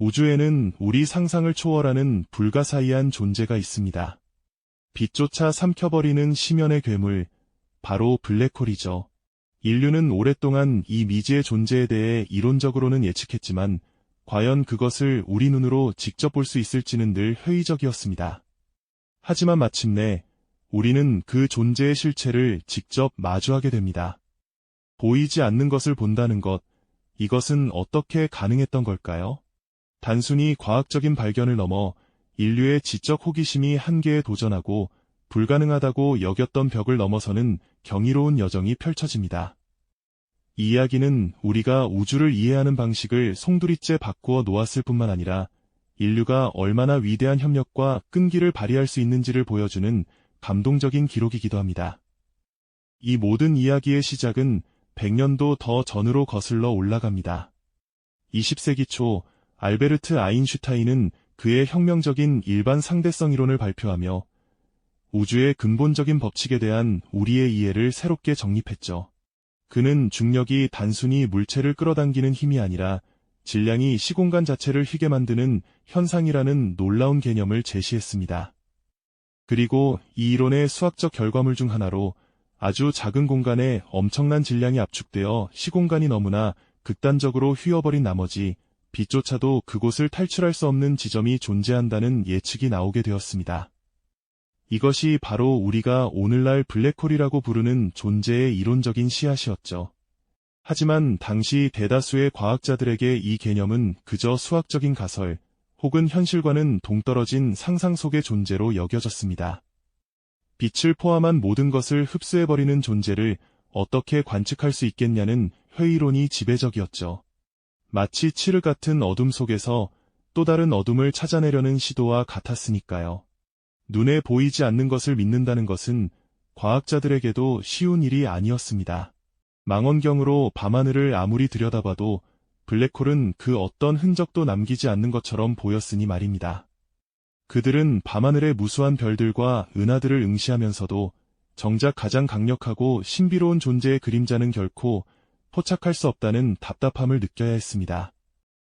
우주에는 우리 상상을 초월하는 불가사의한 존재가 있습니다. 빛조차 삼켜버리는 심연의 괴물, 바로 블랙홀이죠. 인류는 오랫동안 이 미지의 존재에 대해 이론적으로는 예측했지만 과연 그것을 우리 눈으로 직접 볼 수 있을지는 늘 회의적이었습니다. 하지만 마침내 우리는 그 존재의 실체를 직접 마주하게 됩니다. 보이지 않는 것을 본다는 것, 이것은 어떻게 가능했던 걸까요? 단순히 과학적인 발견을 넘어 인류의 지적 호기심이 한계에 도전하고 불가능하다고 여겼던 벽을 넘어서는 경이로운 여정이 펼쳐집니다. 이 이야기는 우리가 우주를 이해하는 방식을 송두리째 바꾸어 놓았을 뿐만 아니라 인류가 얼마나 위대한 협력과 끈기를 발휘할 수 있는지를 보여주는 감동적인 기록이기도 합니다. 이 모든 이야기의 시작은 100년도 더 전으로 거슬러 올라갑니다. 20세기 초 알베르트 아인슈타인은 그의 혁명적인 일반 상대성 이론을 발표하며 우주의 근본적인 법칙에 대한 우리의 이해를 새롭게 정립했죠. 그는 중력이 단순히 물체를 끌어당기는 힘이 아니라 질량이 시공간 자체를 휘게 만드는 현상이라는 놀라운 개념을 제시했습니다. 그리고 이 이론의 수학적 결과물 중 하나로 아주 작은 공간에 엄청난 질량이 압축되어 시공간이 너무나 극단적으로 휘어버린 나머지 빛조차도 그곳을 탈출할 수 없는 지점이 존재한다는 예측이 나오게 되었습니다. 이것이 바로 우리가 오늘날 블랙홀이라고 부르는 존재의 이론적인 씨앗이었죠. 하지만 당시 대다수의 과학자들에게 이 개념은 그저 수학적인 가설, 혹은 현실과는 동떨어진 상상 속의 존재로 여겨졌습니다. 빛을 포함한 모든 것을 흡수해버리는 존재를 어떻게 관측할 수 있겠냐는 회의론이 지배적이었죠. 마치 칠흑 같은 어둠 속에서 또 다른 어둠을 찾아내려는 시도와 같았으니까요. 눈에 보이지 않는 것을 믿는다는 것은 과학자들에게도 쉬운 일이 아니었습니다. 망원경으로 밤하늘을 아무리 들여다봐도 블랙홀은 그 어떤 흔적도 남기지 않는 것처럼 보였으니 말입니다. 그들은 밤하늘의 무수한 별들과 은하들을 응시하면서도 정작 가장 강력하고 신비로운 존재의 그림자는 결코 포착할 수 없다는 답답함을 느껴야 했습니다.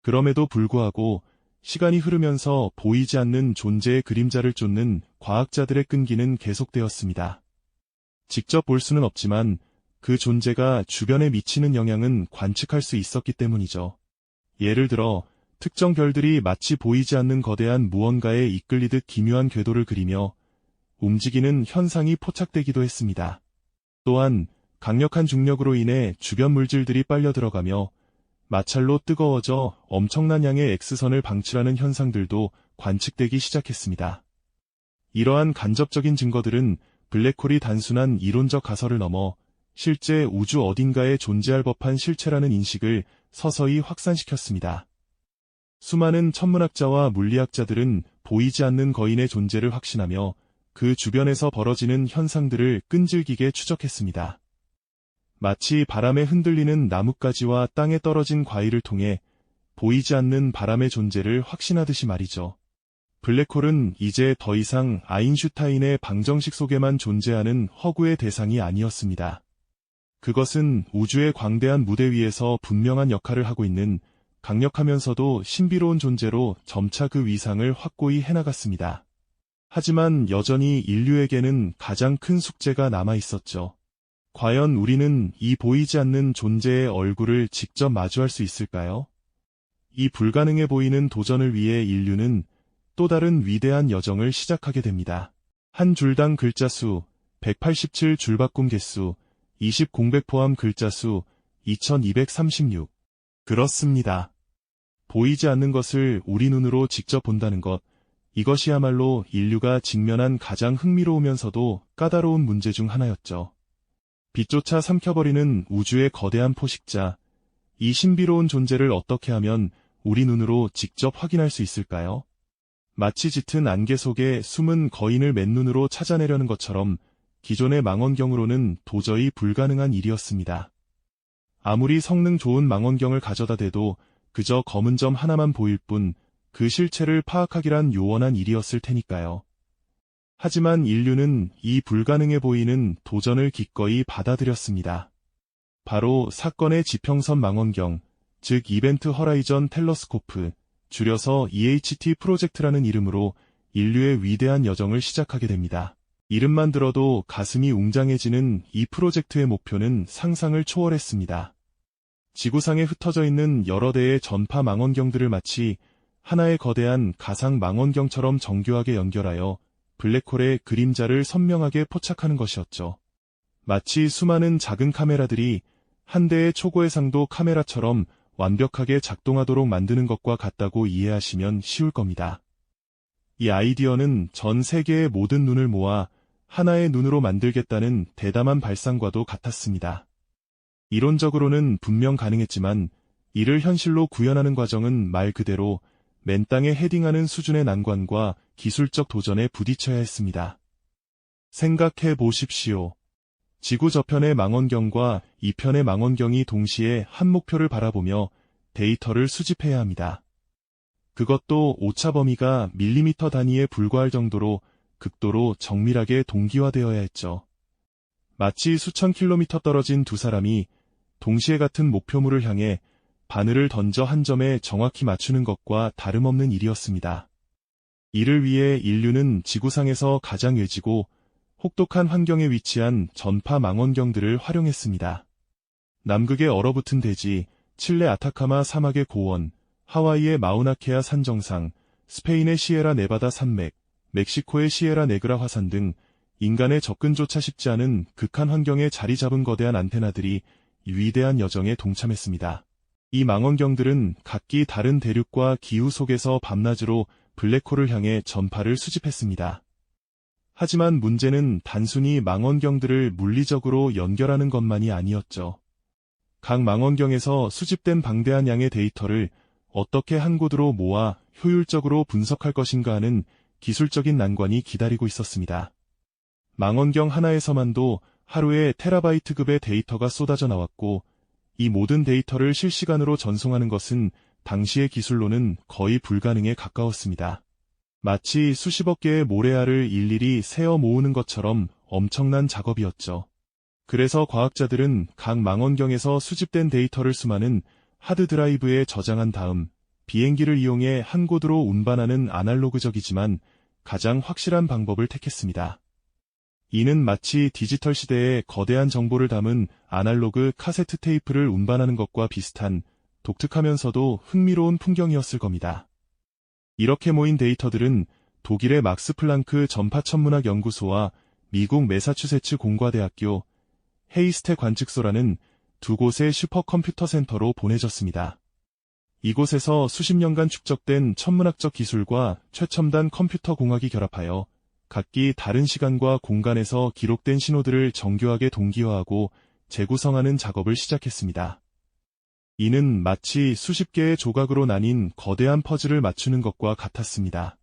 그럼에도 불구하고 시간이 흐르면서 보이지 않는 존재의 그림자를 쫓는 과학자들의 끈기는 계속되었습니다. 직접 볼 수는 없지만 그 존재가 주변에 미치는 영향은 관측할 수 있었기 때문이죠. 예를 들어 특정 별들이 마치 보이지 않는 거대한 무언가에 이끌리듯 기묘한 궤도를 그리며 움직이는 현상이 포착되기도 했습니다. 또한 강력한 중력으로 인해 주변 물질들이 빨려 들어가며 마찰로 뜨거워져 엄청난 양의 X선을 방출하는 현상들도 관측되기 시작했습니다. 이러한 간접적인 증거들은 블랙홀이 단순한 이론적 가설을 넘어 실제 우주 어딘가에 존재할 법한 실체라는 인식을 서서히 확산시켰습니다. 수많은 천문학자와 물리학자들은 보이지 않는 거인의 존재를 확신하며 그 주변에서 벌어지는 현상들을 끈질기게 추적했습니다. 마치 바람에 흔들리는 나뭇가지와 땅에 떨어진 과일을 통해 보이지 않는 바람의 존재를 확신하듯이 말이죠. 블랙홀은 이제 더 이상 아인슈타인의 방정식 속에만 존재하는 허구의 대상이 아니었습니다. 그것은 우주의 광대한 무대 위에서 분명한 역할을 하고 있는 강력하면서도 신비로운 존재로 점차 그 위상을 확고히 해나갔습니다. 하지만 여전히 인류에게는 가장 큰 숙제가 남아 있었죠. 과연 우리는 이 보이지 않는 존재의 얼굴을 직접 마주할 수 있을까요? 이 불가능해 보이는 도전을 위해 인류는 또 다른 위대한 여정을 시작하게 됩니다. 한 줄당 글자 수, 187 줄바꿈 개수, 20 공백 포함 글자 수, 2236. 그렇습니다. 보이지 않는 것을 우리 눈으로 직접 본다는 것, 이것이야말로 인류가 직면한 가장 흥미로우면서도 까다로운 문제 중 하나였죠. 빛조차 삼켜버리는 우주의 거대한 포식자, 이 신비로운 존재를 어떻게 하면 우리 눈으로 직접 확인할 수 있을까요? 마치 짙은 안개 속에 숨은 거인을 맨눈으로 찾아내려는 것처럼 기존의 망원경으로는 도저히 불가능한 일이었습니다. 아무리 성능 좋은 망원경을 가져다 대도 그저 검은 점 하나만 보일 뿐 그 실체를 파악하기란 요원한 일이었을 테니까요. 하지만 인류는 이 불가능해 보이는 도전을 기꺼이 받아들였습니다. 바로 사건의 지평선 망원경, 즉 이벤트 허라이전 텔러스코프, 줄여서 EHT 프로젝트라는 이름으로 인류의 위대한 여정을 시작하게 됩니다. 이름만 들어도 가슴이 웅장해지는 이 프로젝트의 목표는 상상을 초월했습니다. 지구상에 흩어져 있는 여러 대의 전파 망원경들을 마치 하나의 거대한 가상 망원경처럼 정교하게 연결하여 블랙홀의 그림자를 선명하게 포착하는 것이었죠. 마치 수많은 작은 카메라들이 한 대의 초고해상도 카메라처럼 완벽하게 작동하도록 만드는 것과 같다고 이해하시면 쉬울 겁니다. 이 아이디어는 전 세계의 모든 눈을 모아 하나의 눈으로 만들겠다는 대담한 발상과도 같았습니다. 이론적으로는 분명 가능했지만 이를 현실로 구현하는 과정은 말 그대로 맨 땅에 헤딩하는 수준의 난관과 기술적 도전에 부딪혀야 했습니다. 생각해 보십시오. 지구 저편의 망원경과 이편의 망원경이 동시에 한 목표를 바라보며 데이터를 수집해야 합니다. 그것도 오차 범위가 밀리미터 단위에 불과할 정도로 극도로 정밀하게 동기화되어야 했죠. 마치 수천 킬로미터 떨어진 두 사람이 동시에 같은 목표물을 향해 바늘을 던져 한 점에 정확히 맞추는 것과 다름없는 일이었습니다. 이를 위해 인류는 지구상에서 가장 외지고 혹독한 환경에 위치한 전파 망원경들을 활용했습니다. 남극의 얼어붙은 대지, 칠레 아타카마 사막의 고원, 하와이의 마우나케아 산정상, 스페인의 시에라 네바다 산맥, 멕시코의 시에라 네그라 화산 등 인간의 접근조차 쉽지 않은 극한 환경에 자리 잡은 거대한 안테나들이 위대한 여정에 동참했습니다. 이 망원경들은 각기 다른 대륙과 기후 속에서 밤낮으로 블랙홀을 향해 전파를 수집했습니다. 하지만 문제는 단순히 망원경들을 물리적으로 연결하는 것만이 아니었죠. 각 망원경에서 수집된 방대한 양의 데이터를 어떻게 한 곳으로 모아 효율적으로 분석할 것인가 하는 기술적인 난관이 기다리고 있었습니다. 망원경 하나에서만도 하루에 테라바이트급의 데이터가 쏟아져 나왔고, 이 모든 데이터를 실시간으로 전송하는 것은 당시의 기술로는 거의 불가능에 가까웠습니다. 마치 수십억 개의 모래알을 일일이 세어 모으는 것처럼 엄청난 작업이었죠. 그래서 과학자들은 각 망원경에서 수집된 데이터를 수많은 하드드라이브에 저장한 다음 비행기를 이용해 한 곳으로 운반하는 아날로그적이지만 가장 확실한 방법을 택했습니다. 이는 마치 디지털 시대에 거대한 정보를 담은 아날로그 카세트 테이프를 운반하는 것과 비슷한 독특하면서도 흥미로운 풍경이었을 겁니다. 이렇게 모인 데이터들은 독일의 막스 플랑크 전파천문학 연구소와 미국 매사추세츠 공과대학교 헤이스테 관측소라는 두 곳의 슈퍼컴퓨터 센터로 보내졌습니다. 이곳에서 수십 년간 축적된 천문학적 기술과 최첨단 컴퓨터 공학이 결합하여 각기 다른 시간과 공간에서 기록된 신호들을 정교하게 동기화하고 재구성하는 작업을 시작했습니다. 이는 마치 수십 개의 조각으로 나뉜 거대한 퍼즐을 맞추는 것과 같았습니다.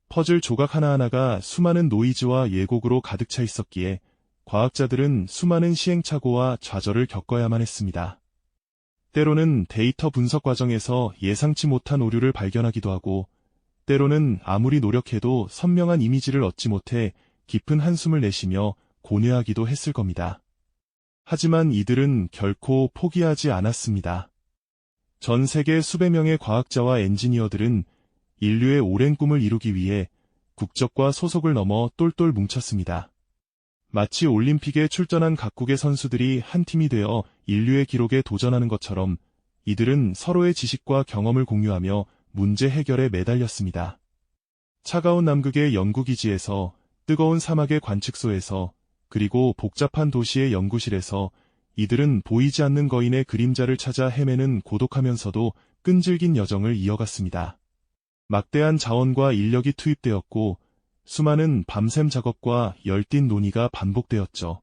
퍼즐 조각 하나하나가 수많은 노이즈와 예곡으로 가득 차 있었기에 과학자들은 수많은 시행착오와 좌절을 겪어야만 했습니다. 때로는 데이터 분석 과정에서 예상치 못한 오류를 발견하기도 하고, 때로는 아무리 노력해도 선명한 이미지를 얻지 못해 깊은 한숨을 내쉬며 고뇌하기도 했을 겁니다. 하지만 이들은 결코 포기하지 않았습니다. 전 세계 수백 명의 과학자와 엔지니어들은 인류의 오랜 꿈을 이루기 위해 국적과 소속을 넘어 똘똘 뭉쳤습니다. 마치 올림픽에 출전한 각국의 선수들이 한 팀이 되어 인류의 기록에 도전하는 것처럼 이들은 서로의 지식과 경험을 공유하며 문제 해결에 매달렸습니다. 차가운 남극의 연구기지에서, 뜨거운 사막의 관측소에서, 그리고 복잡한 도시의 연구실에서 이들은 보이지 않는 거인의 그림자를 찾아 헤매는 고독하면서도 끈질긴 여정을 이어갔습니다. 막대한 자원과 인력이 투입되었고, 수많은 밤샘 작업과 열띤 논의가 반복되었죠.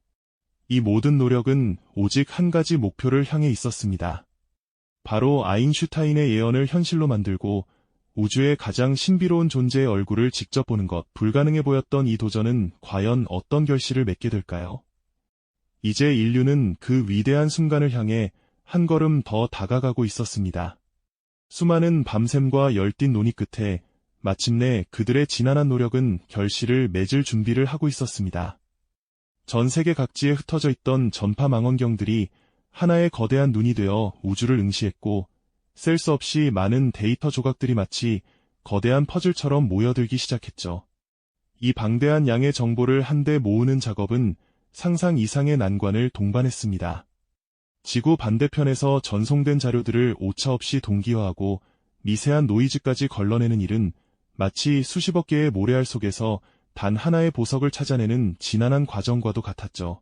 이 모든 노력은 오직 한 가지 목표를 향해 있었습니다. 바로 아인슈타인의 예언을 현실로 만들고 우주의 가장 신비로운 존재의 얼굴을 직접 보는 것. 불가능해 보였던 이 도전은 과연 어떤 결실을 맺게 될까요? 이제 인류는 그 위대한 순간을 향해 한 걸음 더 다가가고 있었습니다. 수많은 밤샘과 열띤 논의 끝에 마침내 그들의 지난한 노력은 결실을 맺을 준비를 하고 있었습니다. 전 세계 각지에 흩어져 있던 전파 망원경들이 하나의 거대한 눈이 되어 우주를 응시했고, 셀 수 없이 많은 데이터 조각들이 마치 거대한 퍼즐처럼 모여들기 시작했죠. 이 방대한 양의 정보를 한데 모으는 작업은 상상 이상의 난관을 동반했습니다. 지구 반대편에서 전송된 자료들을 오차없이 동기화하고 미세한 노이즈까지 걸러내는 일은 마치 수십억 개의 모래알 속에서 단 하나의 보석을 찾아내는 지난한 과정과도 같았죠.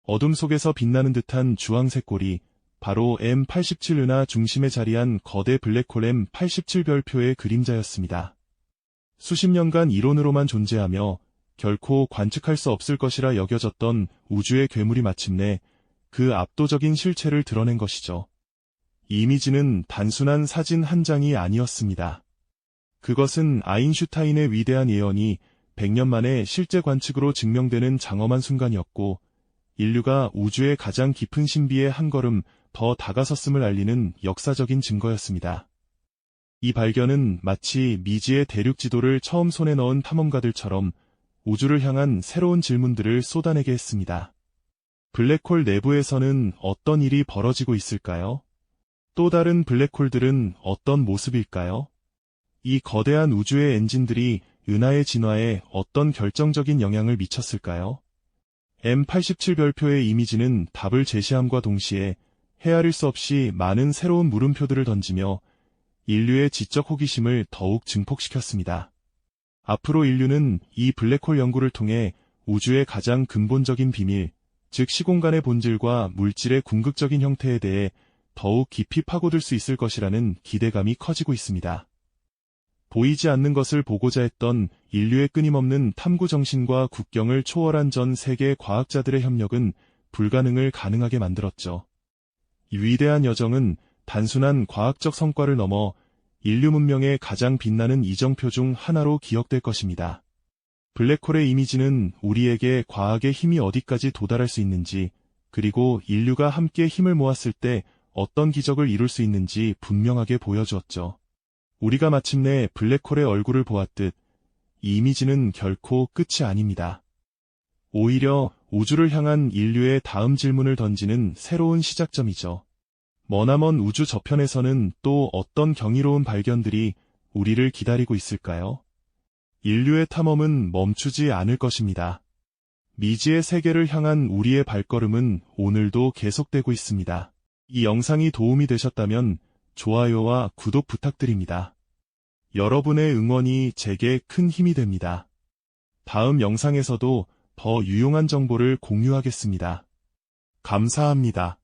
어둠 속에서 빛나는 듯한 주황색 골이 바로 M87 은하 중심에 자리한 거대 블랙홀 M87별표의 그림자였습니다. 수십 년간 이론으로만 존재하며 결코 관측할 수 없을 것이라 여겨졌던 우주의 괴물이 마침내 그 압도적인 실체를 드러낸 것이죠. 이 이미지는 단순한 사진 한 장이 아니었습니다. 그것은 아인슈타인의 위대한 예언이 100년 만에 실제 관측으로 증명되는 장엄한 순간이었고, 인류가 우주의 가장 깊은 신비에 한 걸음 더 다가섰음을 알리는 역사적인 증거였습니다. 이 발견은 마치 미지의 대륙 지도를 처음 손에 넣은 탐험가들처럼 우주를 향한 새로운 질문들을 쏟아내게 했습니다. 블랙홀 내부에서는 어떤 일이 벌어지고 있을까요? 또 다른 블랙홀들은 어떤 모습일까요? 이 거대한 우주의 엔진들이 은하의 진화에 어떤 결정적인 영향을 미쳤을까요? M87 별표의 이미지는 답을 제시함과 동시에 헤아릴 수 없이 많은 새로운 물음표들을 던지며 인류의 지적 호기심을 더욱 증폭시켰습니다. 앞으로 인류는 이 블랙홀 연구를 통해 우주의 가장 근본적인 비밀, 즉 시공간의 본질과 물질의 궁극적인 형태에 대해 더욱 깊이 파고들 수 있을 것이라는 기대감이 커지고 있습니다. 보이지 않는 것을 보고자 했던 인류의 끊임없는 탐구 정신과 국경을 초월한 전 세계 과학자들의 협력은 불가능을 가능하게 만들었죠. 이 위대한 여정은 단순한 과학적 성과를 넘어 인류 문명의 가장 빛나는 이정표 중 하나로 기억될 것입니다. 블랙홀의 이미지는 우리에게 과학의 힘이 어디까지 도달할 수 있는지, 그리고 인류가 함께 힘을 모았을 때 어떤 기적을 이룰 수 있는지 분명하게 보여주었죠. 우리가 마침내 블랙홀의 얼굴을 보았듯 이 이미지는 결코 끝이 아닙니다. 오히려 우주를 향한 인류의 다음 질문을 던지는 새로운 시작점이죠. 머나먼 우주 저편에서는 또 어떤 경이로운 발견들이 우리를 기다리고 있을까요? 인류의 탐험은 멈추지 않을 것입니다. 미지의 세계를 향한 우리의 발걸음은 오늘도 계속되고 있습니다. 이 영상이 도움이 되셨다면 좋아요와 구독 부탁드립니다. 여러분의 응원이 제게 큰 힘이 됩니다. 다음 영상에서도 더 유용한 정보를 공유하겠습니다. 감사합니다.